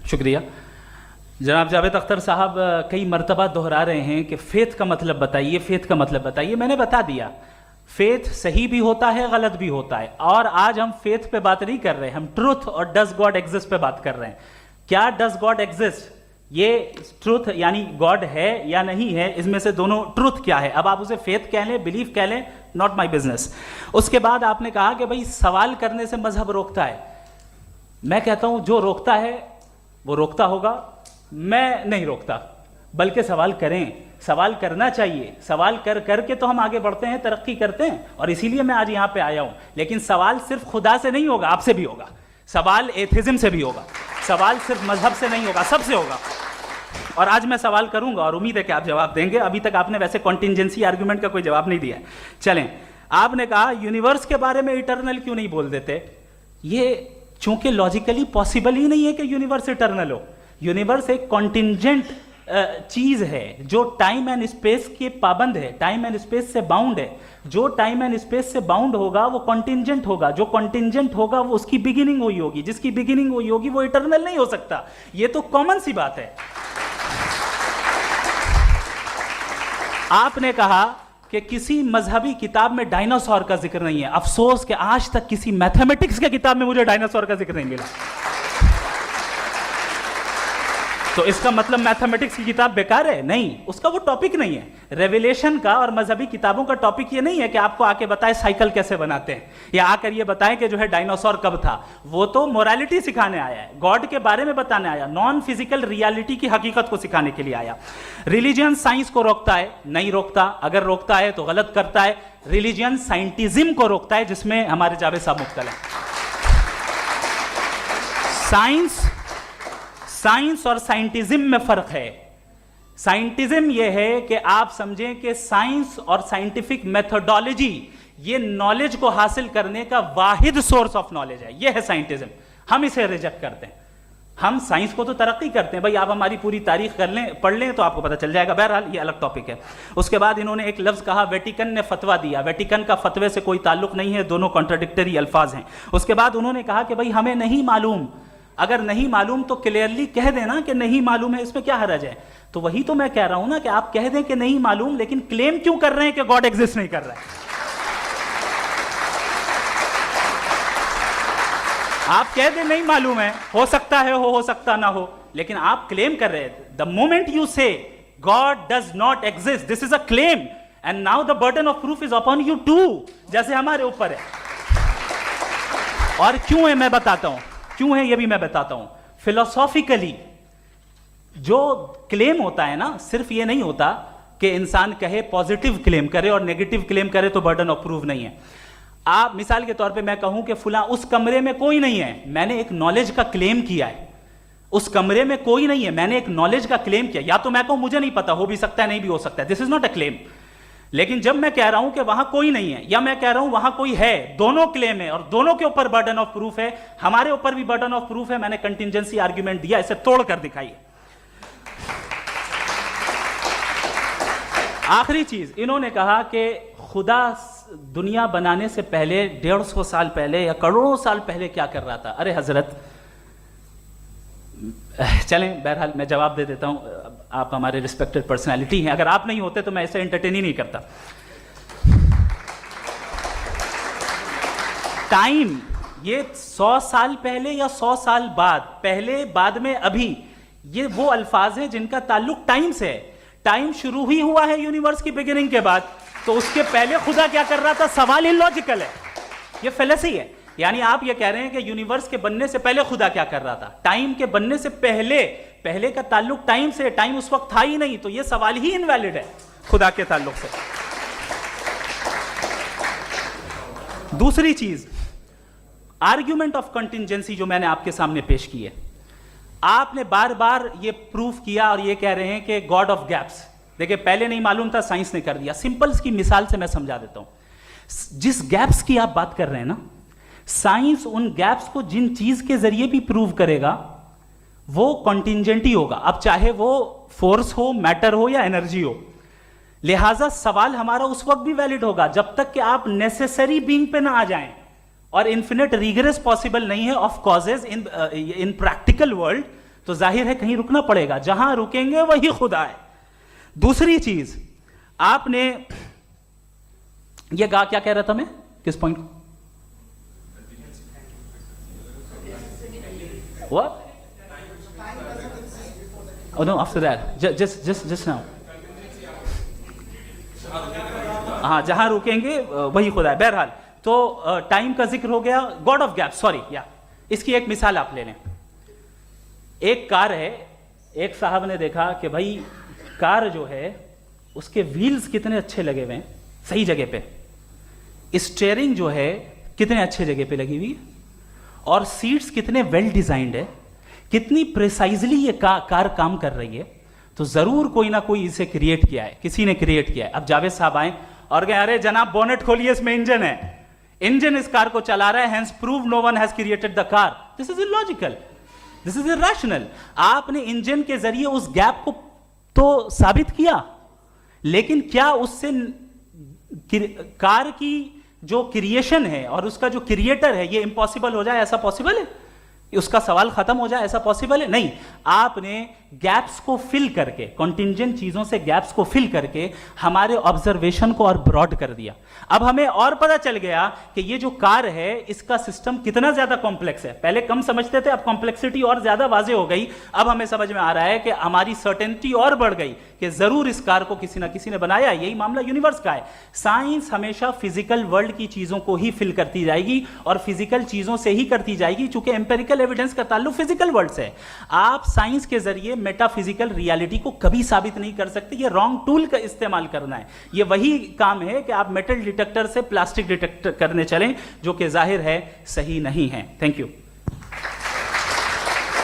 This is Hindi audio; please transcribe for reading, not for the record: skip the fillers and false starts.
शुक्रिया। जनाब जावेद अख्तर साहब कई मर्तबा दोहरा रहे हैं कि फेथ का मतलब बताइए, फेथ का मतलब बताइए। मैंने बता दिया, फेथ सही भी होता है, गलत भी होता है। और आज हम फेथ पे बात नहीं कर रहे, हम ट्रूथ और डज गॉड एग्जिस्ट पे बात कर रहे हैं। क्या डज गॉड एग्जिस्ट, ये ट्रूथ यानी गॉड है या नहीं है, इसमें से दोनों ट्रूथ क्या है। अब आप उसे फेथ कह लें, बिलीफ कह लें, नॉट माई बिजनेस। उसके बाद आपने कहा कि भाई सवाल करने से मजहब रोकता है। मैं कहता हूं जो रोकता है वो रोकता होगा, मैं नहीं रोकता, बल्कि सवाल करें, सवाल करना चाहिए। सवाल कर करके तो हम आगे बढ़ते हैं, तरक्की करते हैं, और इसीलिए मैं आज यहां पे आया हूं। लेकिन सवाल सिर्फ खुदा से नहीं होगा, आपसे भी होगा। सवाल एथिज्म से भी होगा, सवाल सिर्फ मजहब से नहीं होगा, सबसे होगा। और आज मैं सवाल करूंगा और उम्मीद है कि आप जवाब देंगे। अभी तक आपने वैसे कॉन्टिंजेंसी आर्गुमेंट का कोई जवाब नहीं दिया है। चलें, आपने कहा यूनिवर्स के बारे में इटर्नल क्यों नहीं बोल देते। ये चूंकि लॉजिकली पॉसिबल ही नहीं है कि यूनिवर्स इटर्नल हो। यूनिवर्स एक कॉन्टिंजेंट चीज है जो टाइम एंड स्पेस के पाबंद है, टाइम एंड स्पेस से बाउंड है। जो टाइम एंड स्पेस से बाउंड होगा वो कॉन्टिंजेंट होगा, जो कॉन्टिंजेंट होगा वो उसकी बिगिनिंग हुई होगी, जिसकी बिगिनिंग हुई होगी वो इटर्नल नहीं हो सकता। ये तो कॉमन सी बात है। आपने कहा कि किसी मजहबी किताब में डायनासोर का जिक्र नहीं है। अफसोस कि आज तक किसी मैथमेटिक्स के किताब में मुझे डायनासोर का जिक्र नहीं मिला। तो इसका मतलब मैथमेटिक्स की किताब बेकार है? नहीं, उसका वो टॉपिक नहीं है। रेवलेशन का और मजहबी किताबों का टॉपिक ये नहीं है कि आपको आके बताए साइकिल कैसे बनाते हैं, या आकर ये बताएं कि जो है डायनासोर कब था। वो तो मोरालिटी सिखाने आया है, गॉड के बारे में बताने आया, नॉन फिजिकल रियलिटी की हकीकत को सिखाने के लिए आया। रिलीजियन साइंस को रोकता है? नहीं रोकता। अगर रोकता है तो गलत करता है। रिलीजियन साइंटिज्म को रोकता है, जिसमें हमारे जावेद साहब मुब्तला हैं। साइंस और साइंटिज्म में फर्क है। साइंटिज्म यह है कि आप समझें कि साइंस और साइंटिफिक मेथोडोलॉजी ये नॉलेज को हासिल करने का वाहिद सोर्स ऑफ नॉलेज है। यह है साइंटिज्म। हम इसे रिजेक्ट करते हैं। हम साइंस को तो तरक्की करते हैं। भाई आप हमारी पूरी तारीख कर लें, पढ़ लें तो आपको पता चल जाएगा। बहरहाल ये अलग टॉपिक है। उसके बाद इन्होंने एक लफ्ज कहा, वेटिकन ने फतवा दिया। वेटिकन का फतवे से कोई ताल्लुक नहीं है, दोनों कॉन्ट्राडिक्टरी अल्फाज हैं। उसके बाद उन्होंने कहा कि भाई हमें नहीं मालूम। अगर नहीं मालूम तो क्लियरली कह देना कि नहीं मालूम है, इसमें क्या हरज है। तो वही तो मैं कह रहा हूं ना कि आप कह दें कि नहीं मालूम, लेकिन क्लेम क्यों कर रहे हैं कि गॉड एग्जिस्ट नहीं कर रहा है। आप कह दें नहीं मालूम है, हो सकता है हो सकता ना हो, लेकिन आप क्लेम कर रहे हैं। The moment you say God does not exist, this is a claim, and now the burden of proof is upon you to, जैसे हमारे ऊपर है। और क्यों है मैं बताता हूं, क्यों है ये भी मैं बताता हूं। फिलोसॉफिकली जो क्लेम होता है ना, सिर्फ ये नहीं होता कि इंसान कहे पॉजिटिव क्लेम करे और नेगेटिव क्लेम करे तो बर्डन ऑफ प्रूफ नहीं है। आप मिसाल के तौर पे मैं कहूं कि फुला उस कमरे में कोई नहीं है, मैंने एक नॉलेज का क्लेम किया है। उस कमरे में कोई नहीं है, मैंने एक नॉलेज का क्लेम किया। या तो मैं कहूं मुझे नहीं पता, हो भी सकता है नहीं भी हो सकता है, this is not a claim. लेकिन जब मैं कह रहा हूं कि वहां कोई नहीं है, या मैं कह रहा हूं वहां कोई है, दोनों क्लेम है और दोनों के ऊपर बर्डन ऑफ प्रूफ है। हमारे ऊपर भी बर्डन ऑफ प्रूफ है। मैंने कंटिंजेंसी आर्ग्यूमेंट दिया, इसे तोड़कर दिखाइए। आखिरी चीज, इन्होंने कहा कि खुदा दुनिया बनाने से पहले 150 साल पहले या करोड़ों साल पहले क्या कर रहा था। अरे हजरत, चलें, बहरहाल मैं जवाब दे देता हूं। आप हमारे रिस्पेक्टेड पर्सनालिटी हैं, अगर आप नहीं होते तो मैं इसे एंटरटेन ही नहीं करता। टाइम, ये 100 साल पहले या 100 साल बाद, पहले बाद में अभी, ये वो अल्फाज हैं जिनका ताल्लुक टाइम से है। टाइम शुरू ही हुआ है यूनिवर्स की बिगिनिंग के बाद, तो उसके पहले खुदा क्या कर रहा था, सवाल इलॉजिकल है, ये फेलेसी है। यानी आप ये कह रहे हैं कि यूनिवर्स के बनने से पहले खुदा क्या कर रहा था। टाइम के बनने से पहले, पहले का ताल्लुक टाइम से, टाइम उस वक्त था ही नहीं, तो ये सवाल ही इनवैलिड है खुदा के ताल्लुक से। दूसरी चीज, आर्ग्यूमेंट ऑफ कंटिंजेंसी जो मैंने आपके सामने पेश की है, आपने बार बार ये प्रूफ किया और ये कह रहे हैं कि गॉड ऑफ गैप्स। देखिए, पहले नहीं मालूम था, साइंस ने कर दिया। सिंपल की मिसाल से मैं समझा देता हूं। जिस गैप्स की आप बात कर रहे हैं ना, साइंस उन गैप्स को जिन चीज के जरिए भी प्रूव करेगा वो कॉन्टिंजेंट ही होगा। अब चाहे वो फोर्स हो, मैटर हो या एनर्जी हो। लिहाजा सवाल हमारा उस वक्त भी वैलिड होगा जब तक कि आप नेसेसरी बीइंग पे ना आ जाएं। और इन्फिनिट रिगरेस पॉसिबल नहीं है of causes in practical world, तो जाहिर है कहीं रुकना पड़ेगा, जहां रुकेंगे वही खुदा है। दूसरी चीज, आपने ये कहा, क्या कह रहा था मैं, किस पॉइंट को? What? Oh no, after that. Just now. हाँ, जहां रुकेंगे वही खुदा है। बहरहाल, तो टाइम का जिक्र हो गया, गॉड ऑफ गैप, सॉरी या इसकी एक मिसाल आप ले लें। एक कार है, एक साहब ने देखा कि भाई कार जो है उसके व्हील्स कितने अच्छे लगे हुए हैं, सही जगह पे, स्टीयरिंग जो है कितने अच्छे जगह पे लगी हुई है, और सीट्स कितने वेल डिजाइंड है, कितनी प्रिसाइजली ये कार काम कर रही है, तो जरूर कोई ना कोई इसे क्रिएट किया है, किसी ने क्रिएट किया है। अब जावेद साहब आए और कहे अरे जनाब बोनेट खोलिए, इसमें इंजन है, इंजन इस कार को चला रहा है, hence prove no one has created the car. This is illogical, this is irrational. आपने इंजन के जरिए उस गैप को तो साबित किया, लेकिन क्या उससे कार की जो क्रिएशन है और उसका जो क्रिएटर है ये इम्पॉसिबल हो जाए? ऐसा पॉसिबल है? उसका सवाल खत्म हो जाए, ऐसा पॉसिबल है? नहीं। आपने गैप्स को फिल करके, कॉन्टिंजेंट चीजों से गैप्स को फिल करके हमारे ऑब्जर्वेशन को और ब्रॉड कर दिया। अब हमें और पता चल गया कि ये जो कार है इसका सिस्टम कितना ज्यादा कॉम्प्लेक्स है। पहले कम समझते थे, अब कॉम्प्लेक्सिटी और ज्यादा वाजे हो गई। अब हमें समझ में आ रहा है कि हमारी सर्टेनिटी और बढ़ गई कि जरूर इस कार को किसी ना किसी ने बनाया। यही मामला यूनिवर्स का है। साइंस हमेशा फिजिकल वर्ल्ड की चीजों को ही फिल करती जाएगी और फिजिकल चीजों से ही करती जाएगी, चूंकि एम्पेरिकल एविडेंस का ताल्लुक फिजिकल वर्ल्ड से है। आप साइंस के जरिए मेटाफिजिकल रियलिटी को कभी साबित नहीं कर सकते। ये रॉन्ग टूल का इस्तेमाल करना है। ये वही काम है कि आप मेटल डिटेक्टर से प्लास्टिक डिटेक्टर करने चलें, जो कि जाहिर है सही नहीं है। Thank you.